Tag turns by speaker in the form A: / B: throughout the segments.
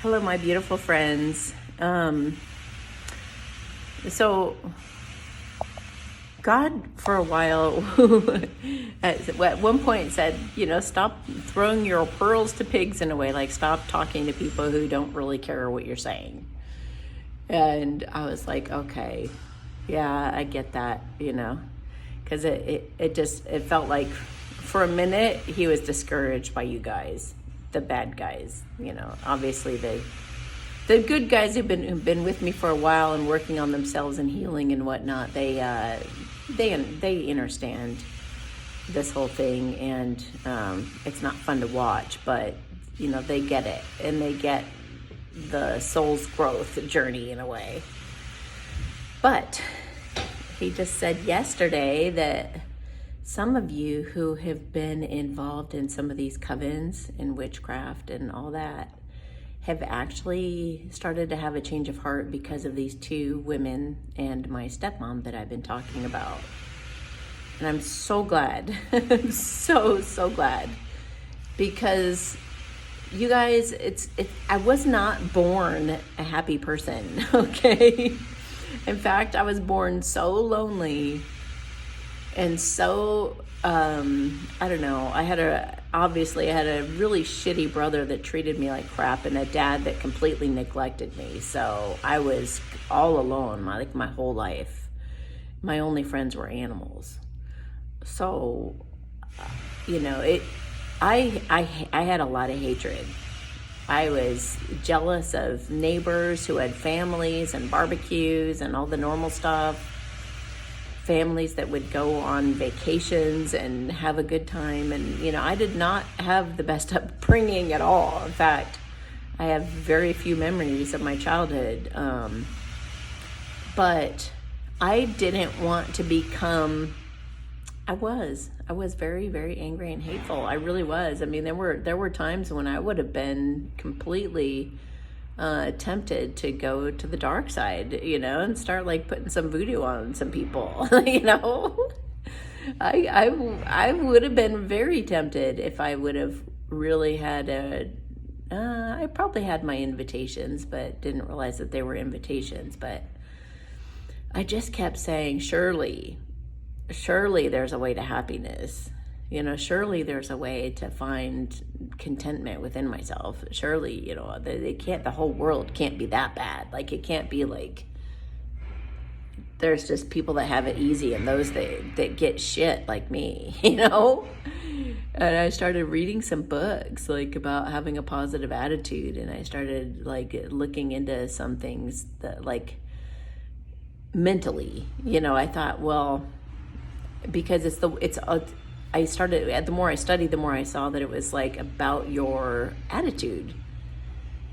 A: Hello, my beautiful friends. So God, for a while, at one point said, stop throwing your pearls to pigs in a way, like stop talking to people who don't really care what you're saying. And I was like, okay, yeah, I get that, because it felt like for a minute he was discouraged by you guys, the bad guys, obviously the good guys who've been with me for a while and working on themselves and healing and whatnot. They understand this whole thing, and it's not fun to watch, but they get it, and they get the soul's growth journey in a way. But he just said yesterday that some of you who have been involved in some of these covens and witchcraft and all that have actually started to have a change of heart because of these two women and my stepmom that I've been talking about. And I'm so glad. I'm so glad. Because you guys, I was not born a happy person, okay? In fact, I was born so lonely and so, I don't know, I had a really shitty brother that treated me like crap and a dad that completely neglected me. So I was all alone, my whole life. My only friends were animals. So, I had a lot of hatred. I was jealous of neighbors who had families and barbecues and all the normal stuff. Families that would go on vacations and have a good time. And, I did not have the best upbringing at all. In fact, I have very few memories of my childhood. But I didn't want to become, I was very, very angry and hateful. I really was. I mean, there were times when I would have been completely tempted to go to the dark side, and start putting some voodoo on some people, I would have been very tempted if I would have really had I probably had my invitations, but didn't realize that they were invitations. But I just kept saying, surely there's a way to happiness. Surely there's a way to find contentment within myself. Surely, the whole world can't be that bad. It can't be there's just people that have it easy and those that get shit like me, And I started reading some books, about having a positive attitude. And I started, looking into some things that, mentally, I thought, well, because the more I studied, the more I saw that it was about your attitude,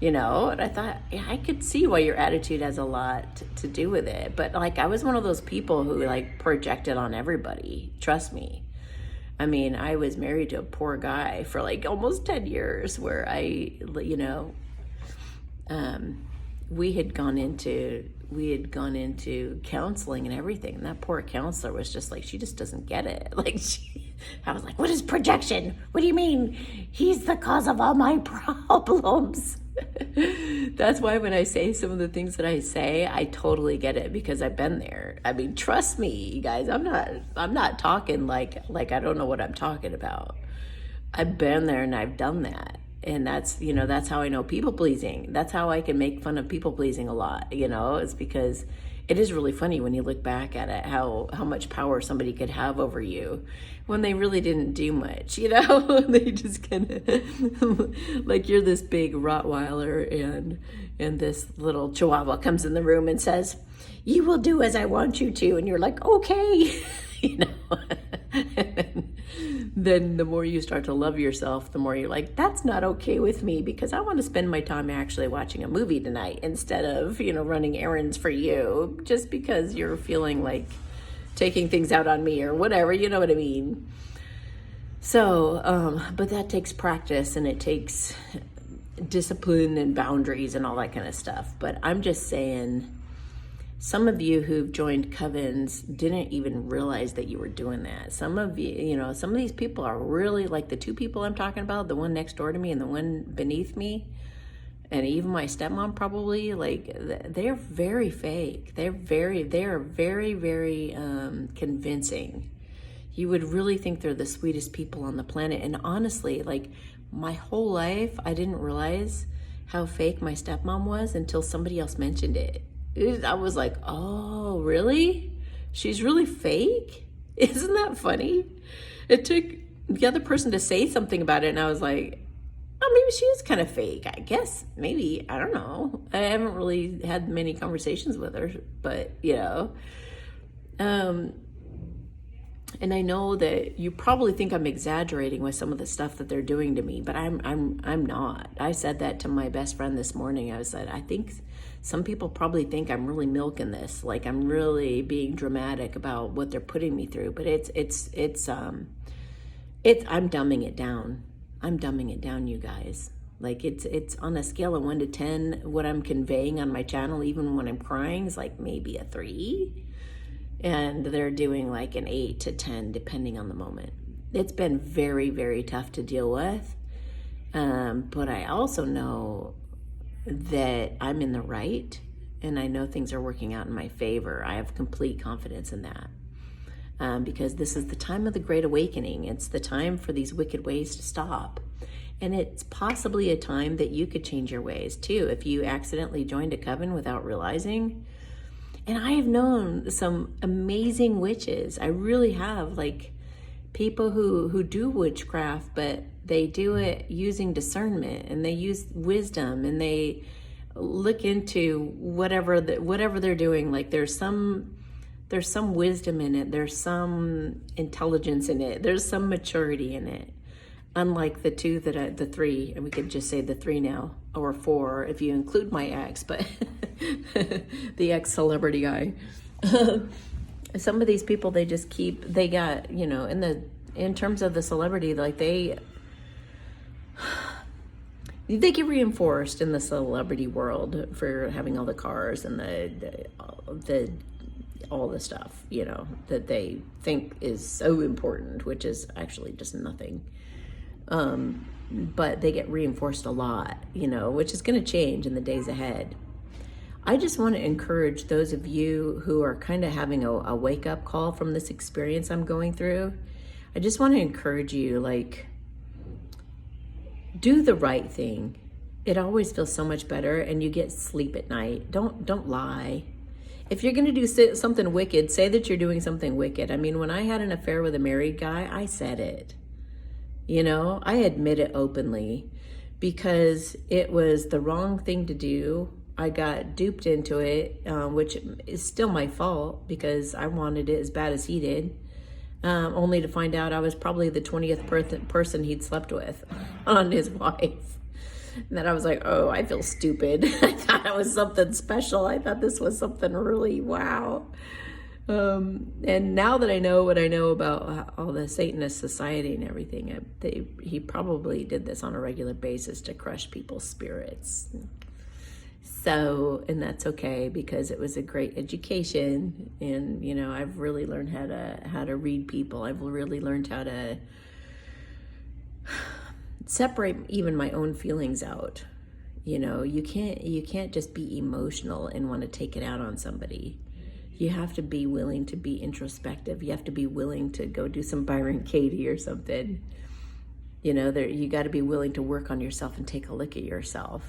A: and I thought, yeah, I could see why your attitude has a lot to do with it. But I was one of those people who projected on everybody. Trust me. I mean, I was married to a poor guy for almost 10 years where we had gone into counseling and everything, and that poor counselor was just she just doesn't get it. I was like, what is projection? What do you mean? He's the cause of all my problems. That's why when I say some of the things that I say, I totally get it, because I've been there. I mean, trust me, you guys, I'm not talking like I don't know what I'm talking about. I've been there and I've done that. And that's how I know people pleasing. That's how I can make fun of people pleasing a lot, it's because it is really funny when you look back at it, how much power somebody could have over you when they really didn't do much, they just kind of, you're this big Rottweiler and this little Chihuahua comes in the room and says, you will do as I want you to. And you're like, okay, Then the more you start to love yourself, the more you're like, that's not okay with me, because I want to spend my time actually watching a movie tonight instead of, running errands for you, just because you're feeling taking things out on me or whatever, you know what I mean? So, but that takes practice, and it takes discipline and boundaries and all that kind of stuff. But I'm just saying, some of you who've joined covens didn't even realize that you were doing that. Some of you, some of these people are really the two people I'm talking about, the one next door to me and the one beneath me. and even my stepmom probably, like, they're very fake. They are very convincing. You would really think they're the sweetest people on the planet. And honestly, like, my whole life, I didn't realize how fake my stepmom was until somebody else mentioned it. I was like, oh, really? She's really fake? Isn't that funny? It took the other person to say something about it, and I was like, oh, maybe she is kind of fake. I guess, maybe, I don't know. I haven't really had many conversations with her, but, you know. And I know that you probably think I'm exaggerating with some of the stuff that they're doing to me, but I'm not. I said that to my best friend this morning. I said, I think some people probably think I'm really milking this, like I'm really being dramatic about what they're putting me through. But I'm dumbing it down. I'm dumbing it down, you guys. Like it's on a scale of 1 to 10. What I'm conveying on my channel, even when I'm crying, is like maybe a 3. And they're doing like an 8 to 10, depending on the moment. It's been very, very tough to deal with. But I also know that I'm in the right, and I know things are working out in my favor. I have complete confidence in that. Because this is the time of the Great Awakening. It's the time for these wicked ways to stop. And it's possibly a time that you could change your ways too, if you accidentally joined a coven without realizing. And I have known some amazing witches. I really have, like people who do witchcraft, but they do it using discernment, and they use wisdom, and they look into whatever they're doing. Like there's some wisdom in it. There's some intelligence in it. There's some maturity in it. Unlike the 3, and we could just say the 3 now, or 4 if you include my ex, but the ex-celebrity guy. Some of these people, they got, you know, in terms of the celebrity, like they get reinforced in the celebrity world for having all the cars and all the stuff, you know, that they think is so important, which is actually just nothing. But they get reinforced a lot, you know, which is going to change in the days ahead. I just want to encourage those of you who are kind of having a wake-up call from this experience I'm going through. I just want to encourage you, like, do the right thing. It always feels so much better, and you get sleep at night. Don't lie. If you're going to do something wicked, say that you're doing something wicked. I mean, when I had an affair with a married guy, I said it. You know, I admit it openly because it was the wrong thing to do. I got duped into it, which is still my fault because I wanted it as bad as he did, only to find out I was probably the 20th person he'd slept with on his wife. And then I was like, oh, I feel stupid. I thought it was something special. I thought this was something really wow. And now that I know what I know about all the Satanist society and everything, he probably did this on a regular basis to crush people's spirits. So, and that's okay because it was a great education. And, you know, I've really learned how to read people. I've really learned how to separate even my own feelings out. You know, you can't just be emotional and want to take it out on somebody. You have to be willing to be introspective. You have to be willing to go do some Byron Katie or something. You know, you got to be willing to work on yourself and take a look at yourself.